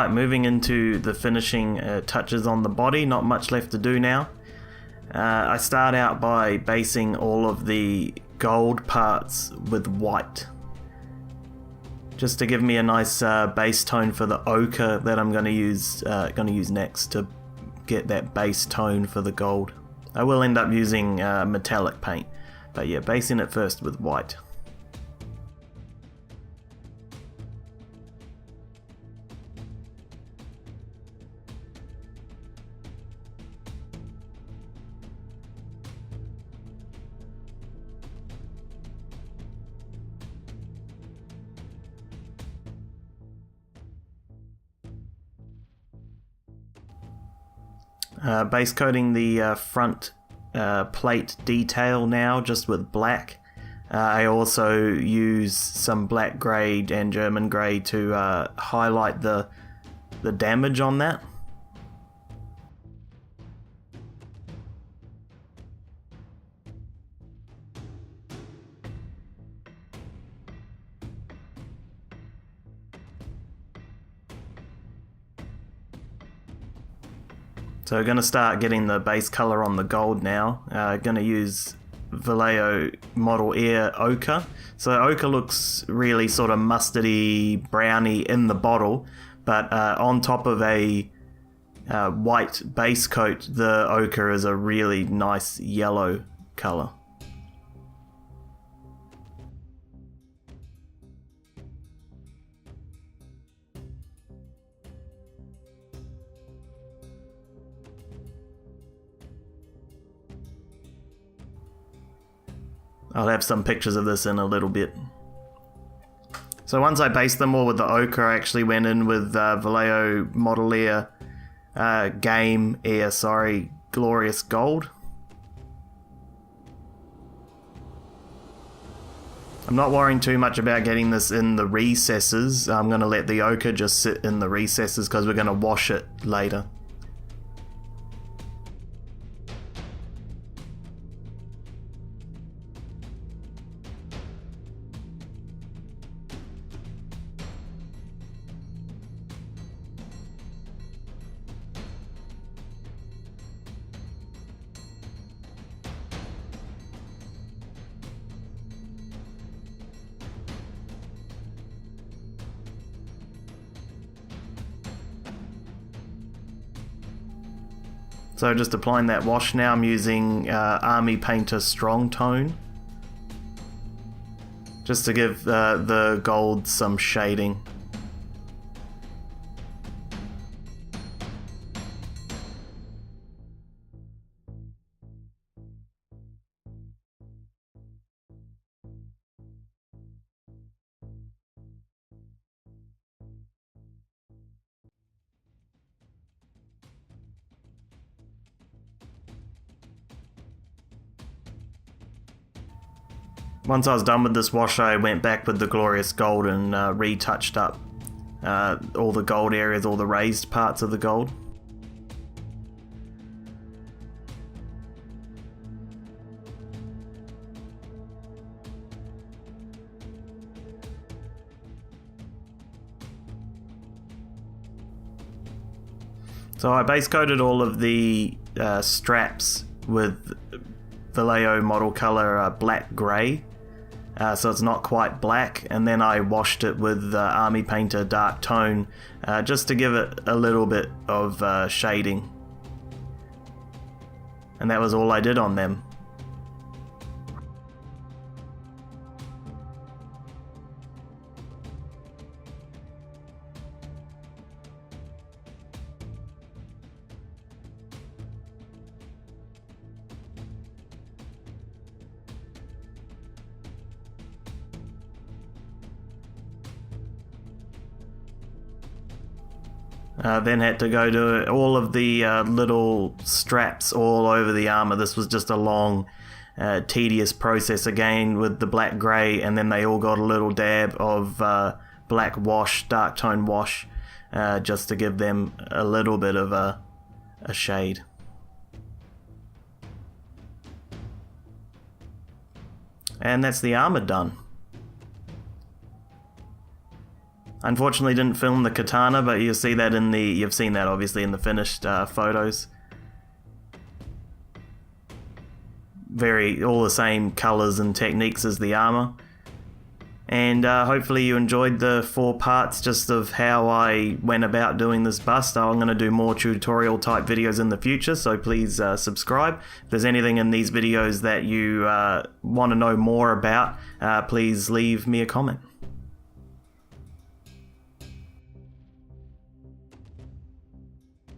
Alright, moving into the finishing touches on the body, not much left to do now. I start out by basing all of the gold parts with white, just to give me a nice base tone for the ochre that I'm going to use next to get that base tone for the gold. I will end up using metallic paint, but yeah, basing it first with white. Base coating the front plate detail now just with black. I also use some black grey and German grey to highlight the damage on that. So we're going to start getting the base color on the gold now. Going to use Vallejo Model Air Ochre. So ochre looks really sort of mustardy, browny in the bottle, but on top of a white base coat, the ochre is a really nice yellow color. I'll have some pictures of this in a little bit. So once I based them all with the ochre, I actually went in with Vallejo Model Air Glorious Gold. I'm not worrying too much about getting this in the recesses. I'm going to let the ochre just sit in the recesses because we're going to wash it later. So just applying that wash now, I'm using Army Painter Strong Tone, just to give the gold some shading. Once I was done with this wash, I went back with the Glorious Gold and retouched up all the gold areas, all the raised parts of the gold. So I base coated all of the straps with Vallejo model color black grey. So it's not quite black, and then I washed it with Army Painter Dark Tone just to give it a little bit of shading, and that was all I did on them. Then had to go to all of the little straps all over the armor. This was just a long, tedious process again with the black grey, and then they all got a little dab of black wash, dark tone wash, just to give them a little bit of a shade. And that's the armor done. Unfortunately didn't film the katana, but you'll see that in the, you've seen that obviously in the finished photos. All the same colours and techniques as the armour. And hopefully you enjoyed the 4 parts just of how I went about doing this bust. I'm going to do more tutorial type videos in the future, so please subscribe. If there's anything in these videos that you want to know more about, please leave me a comment.